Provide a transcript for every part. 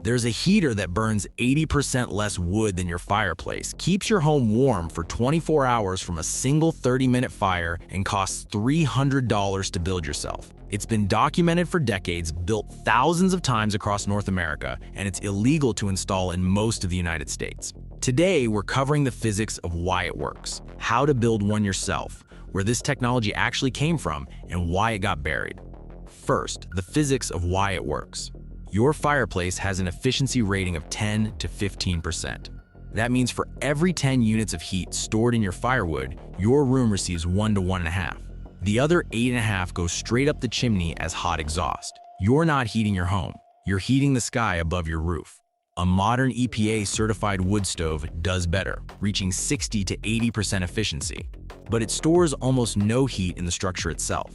There's a heater that burns 80% less wood than your fireplace, keeps your home warm for 24 hours from a single 30-minute fire, and costs $300 to build yourself. It's been documented for decades, built thousands of times across North America, and it's illegal to install in most of the United States. Today, we're covering the physics of why it works, how to build one yourself, where this technology actually came from, and why it got buried. First, the physics of why it works. Your fireplace has an efficiency rating of 10 to 15%. That means for every 10 units of heat stored in your firewood, your room receives 1 to 1.5. The other 8.5 goes straight up the chimney as hot exhaust. You're not heating your home, you're heating the sky above your roof. A modern EPA-certified wood stove does better, reaching 60 to 80% efficiency. But it stores almost no heat in the structure itself.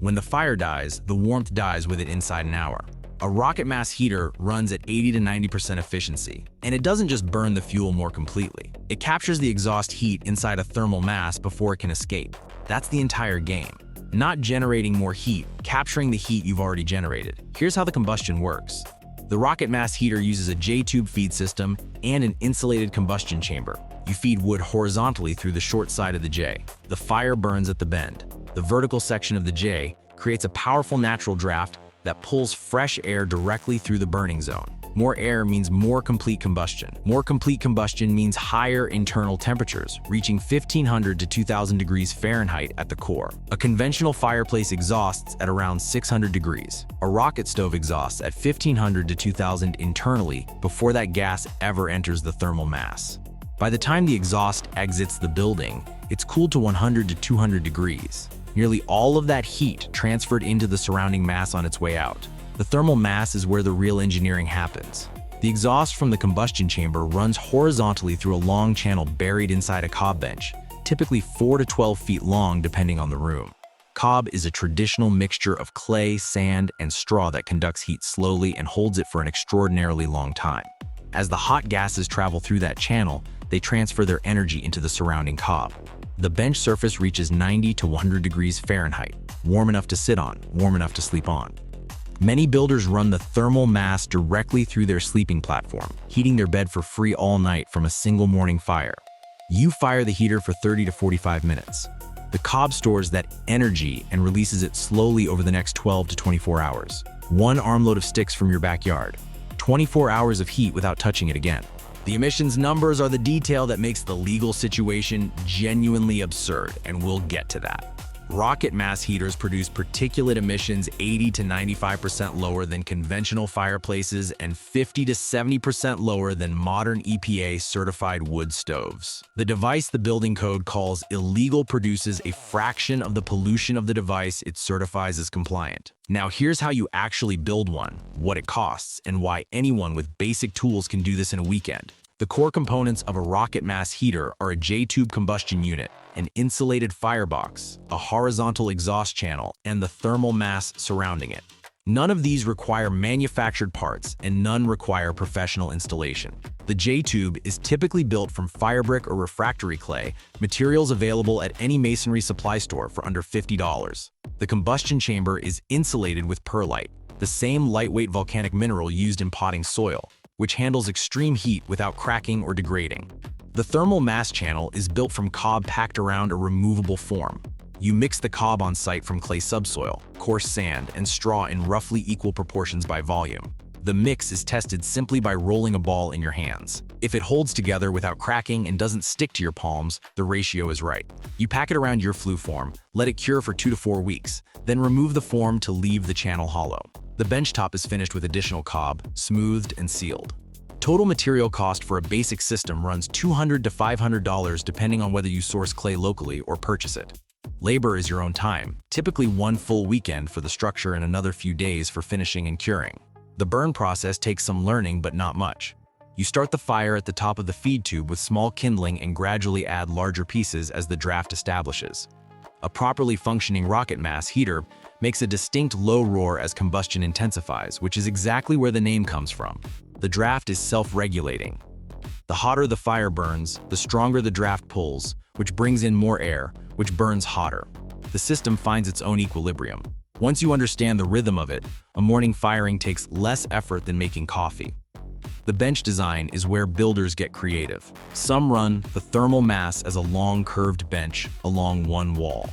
When the fire dies, the warmth dies with it inside an hour. A rocket mass heater runs at 80 to 90% efficiency, and it doesn't just burn the fuel more completely. It captures the exhaust heat inside a thermal mass before it can escape. That's the entire game. Not generating more heat, capturing the heat you've already generated. Here's how the combustion works. The rocket mass heater uses a J-tube feed system and an insulated combustion chamber. You feed wood horizontally through the short side of the J. The fire burns at the bend. The vertical section of the J creates a powerful natural draft that pulls fresh air directly through the burning zone. More air means more complete combustion. More complete combustion means higher internal temperatures, reaching 1500 to 2000 degrees Fahrenheit at the core. A conventional fireplace exhausts at around 600 degrees. A rocket stove exhausts at 1500 to 2000 internally before that gas ever enters the thermal mass. By the time the exhaust exits the building, it's cooled to 100 to 200 degrees. Nearly all of that heat transferred into the surrounding mass on its way out. The thermal mass is where the real engineering happens. The exhaust from the combustion chamber runs horizontally through a long channel buried inside a cob bench, typically 4 to 12 feet long depending on the room. Cob is a traditional mixture of clay, sand, and straw that conducts heat slowly and holds it for an extraordinarily long time. As the hot gases travel through that channel, they transfer their energy into the surrounding cob. The bench surface reaches 90 to 100 degrees Fahrenheit, warm enough to sit on, warm enough to sleep on. Many builders run the thermal mass directly through their sleeping platform, heating their bed for free all night from a single morning fire. You fire the heater for 30 to 45 minutes. The cob stores that energy and releases it slowly over the next 12 to 24 hours. One armload of sticks from your backyard. 24 hours of heat without touching it again. The emissions numbers are the detail that makes the legal situation genuinely absurd, and we'll get to that. Rocket mass heaters produce particulate emissions 80 to 95% lower than conventional fireplaces and 50 to 70% lower than modern EPA-certified wood stoves. The device the building code calls illegal produces a fraction of the pollution of the device it certifies as compliant. Now here's how you actually build one, what it costs, and why anyone with basic tools can do this in a weekend. The core components of a rocket mass heater are a J-tube combustion unit, an insulated firebox, a horizontal exhaust channel, and the thermal mass surrounding it. None of these require manufactured parts, and none require professional installation. The J-tube is typically built from firebrick or refractory clay, materials available at any masonry supply store for under $50. The combustion chamber is insulated with perlite, the same lightweight volcanic mineral used in potting soil, which handles extreme heat without cracking or degrading. The thermal mass channel is built from cob packed around a removable form. You mix the cob on site from clay subsoil, coarse sand, and straw in roughly equal proportions by volume. The mix is tested simply by rolling a ball in your hands. If it holds together without cracking and doesn't stick to your palms, the ratio is right. You pack it around your flue form, let it cure for 2 to 4 weeks, then remove the form to leave the channel hollow. The benchtop is finished with additional cob, smoothed and sealed. Total material cost for a basic system runs $200 to $500 depending on whether you source clay locally or purchase it. Labor is your own time, typically 1 full weekend for the structure and another few days for finishing and curing. The burn process takes some learning, but not much. You start the fire at the top of the feed tube with small kindling and gradually add larger pieces as the draft establishes. A properly functioning rocket mass heater makes a distinct low roar as combustion intensifies, which is exactly where the name comes from. The draft is self-regulating. The hotter the fire burns, the stronger the draft pulls, which brings in more air, which burns hotter. The system finds its own equilibrium. Once you understand the rhythm of it, a morning firing takes less effort than making coffee. The bench design is where builders get creative. Some run the thermal mass as a long curved bench along one wall.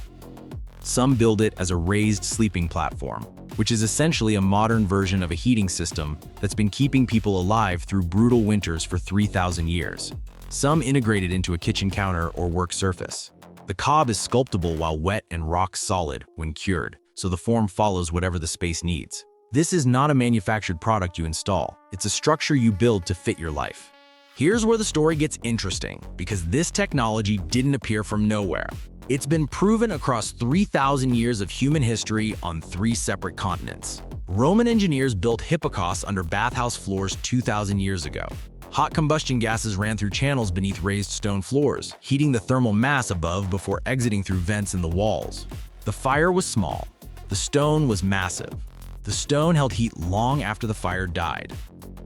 Some build it as a raised sleeping platform, which is essentially a modern version of a heating system that's been keeping people alive through brutal winters for 3,000 years. Some integrate it into a kitchen counter or work surface. The cob is sculptable while wet and rock solid when cured, so the form follows whatever the space needs. This is not a manufactured product you install. It's a structure you build to fit your life. Here's where the story gets interesting, because this technology didn't appear from nowhere. It's been proven across 3,000 years of human history on 3 separate continents. Roman engineers built hypocausts under bathhouse floors 2,000 years ago. Hot combustion gases ran through channels beneath raised stone floors, heating the thermal mass above before exiting through vents in the walls. The fire was small. The stone was massive. The stone held heat long after the fire died.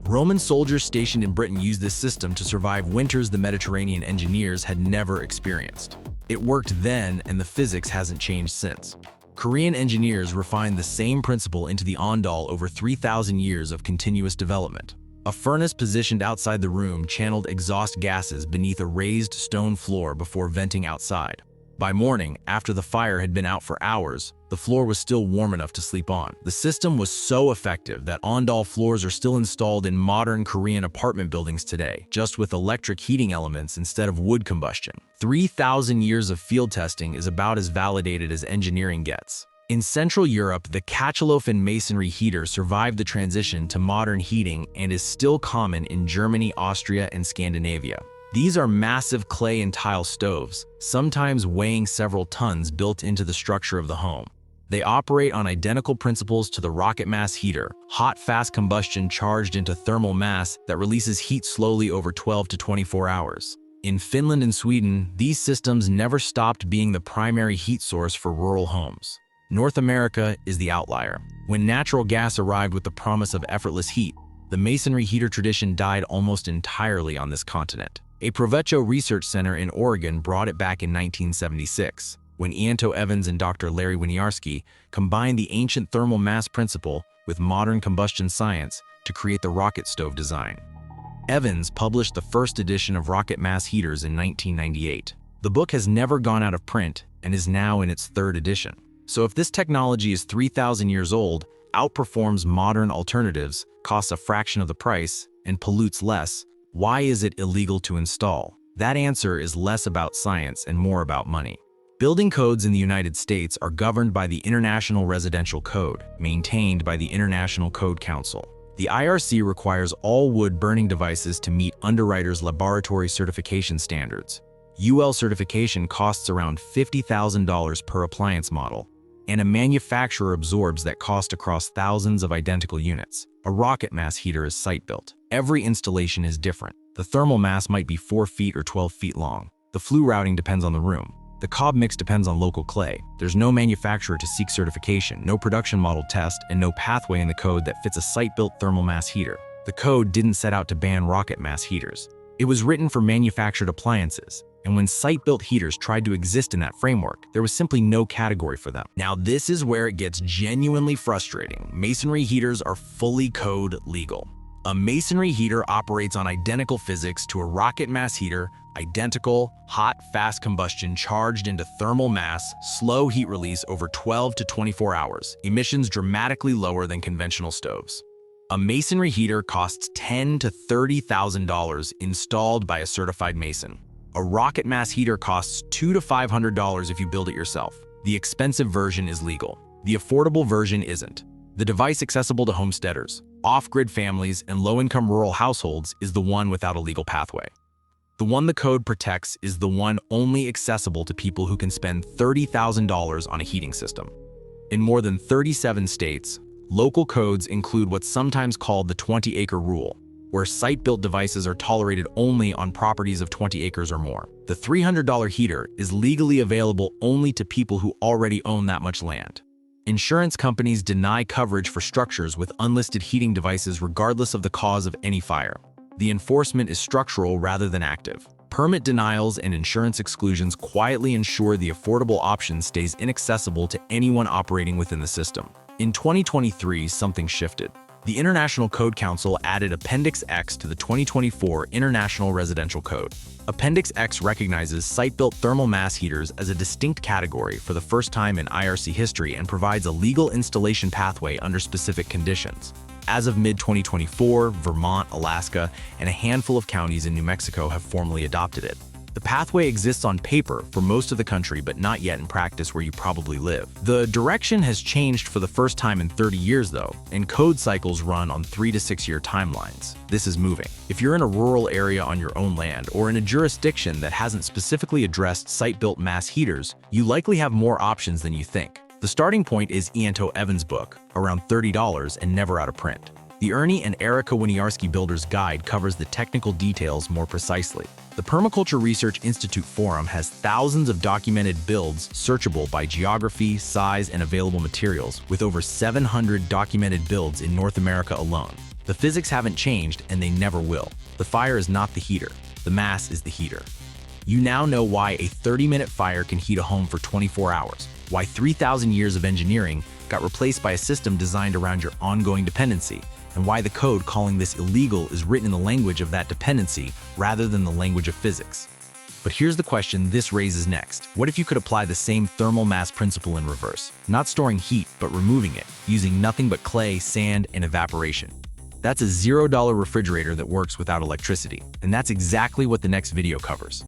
Roman soldiers stationed in Britain used this system to survive winters the Mediterranean engineers had never experienced. It worked then, and the physics hasn't changed since. Korean engineers refined the same principle into the Ondol over 3,000 years of continuous development. A furnace positioned outside the room channeled exhaust gases beneath a raised stone floor before venting outside. By morning, after the fire had been out for hours, the floor was still warm enough to sleep on. The system was so effective that Ondol floors are still installed in modern Korean apartment buildings today, just with electric heating elements instead of wood combustion. 3,000 years of field testing is about as validated as engineering gets. In Central Europe, the Kachelofen masonry heater survived the transition to modern heating and is still common in Germany, Austria, and Scandinavia. These are massive clay and tile stoves, sometimes weighing several tons, built into the structure of the home. They operate on identical principles to the rocket mass heater, hot, fast combustion charged into thermal mass that releases heat slowly over 12 to 24 hours. In Finland and Sweden, these systems never stopped being the primary heat source for rural homes. North America is the outlier. When natural gas arrived with the promise of effortless heat, the masonry heater tradition died almost entirely on this continent. A Provecho research center in Oregon brought it back in 1976, when Ianto Evans and Dr. Larry Winiarski combined the ancient thermal mass principle with modern combustion science to create the rocket stove design. Evans published the first edition of rocket mass heaters in 1998. The book has never gone out of print and is now in its 3rd edition. So if this technology is 3,000 years old, outperforms modern alternatives, costs a fraction of the price, and pollutes less, why is it illegal to install? That answer is less about science and more about money. Building codes in the United States are governed by the International Residential Code, maintained by the International Code Council. The IRC requires all wood-burning devices to meet Underwriters Laboratory Certification Standards. UL certification costs around $50,000 per appliance model, and a manufacturer absorbs that cost across thousands of identical units. A rocket mass heater is site-built. Every installation is different. The thermal mass might be 4 feet or 12 feet long. The flue routing depends on the room. The cob mix depends on local clay. There's no manufacturer to seek certification, no production model test, and no pathway in the code that fits a site-built thermal mass heater. The code didn't set out to ban rocket mass heaters. It was written for manufactured appliances, and when site-built heaters tried to exist in that framework, there was simply no category for them. Now, this is where it gets genuinely frustrating. Masonry heaters are fully code legal. A masonry heater operates on identical physics to a rocket mass heater, identical, hot, fast combustion charged into thermal mass, slow heat release over 12 to 24 hours, emissions dramatically lower than conventional stoves. A masonry heater costs $10,000 to $30,000 installed by a certified mason. A rocket mass heater costs $200 to $500 if you build it yourself. The expensive version is legal. The affordable version isn't. The device accessible to homesteaders, off-grid families, and low-income rural households is the one without a legal pathway. The one the code protects is the one only accessible to people who can spend $30,000 on a heating system. In more than 37 states, local codes include what's sometimes called the 20-acre rule, where site-built devices are tolerated only on properties of 20 acres or more. The $300 heater is legally available only to people who already own that much land. Insurance companies deny coverage for structures with unlisted heating devices regardless of the cause of any fire. The enforcement is structural rather than active. Permit denials and insurance exclusions quietly ensure the affordable option stays inaccessible to anyone operating within the system. In 2023, something shifted. The International Code Council added Appendix X to the 2024 International Residential Code. Appendix X recognizes site-built thermal mass heaters as a distinct category for the first time in IRC history and provides a legal installation pathway under specific conditions. As of mid-2024, Vermont, Alaska, and a handful of counties in New Mexico have formally adopted it. The pathway exists on paper for most of the country, but not yet in practice where you probably live. The direction has changed for the first time in 30 years though, and code cycles run on 3 to 6 year timelines. This is moving. If you're in a rural area on your own land or in a jurisdiction that hasn't specifically addressed site-built mass heaters, you likely have more options than you think. The starting point is Ianto Evans' book, around $30 and never out of print. The Ernie and Erica Winiarski Builder's Guide covers the technical details more precisely. The Permaculture Research Institute Forum has thousands of documented builds searchable by geography, size, and available materials, with over 700 documented builds in North America alone. The physics haven't changed, and they never will. The fire is not the heater. The mass is the heater. You now know why a 30-minute fire can heat a home for 24 hours, why 3,000 years of engineering got replaced by a system designed around your ongoing dependency, and why the code calling this illegal is written in the language of that dependency rather than the language of physics. But here's the question this raises next. What if you could apply the same thermal mass principle in reverse? Not storing heat, but removing it, using nothing but clay, sand, and evaporation. That's a $0 refrigerator that works without electricity. And that's exactly what the next video covers.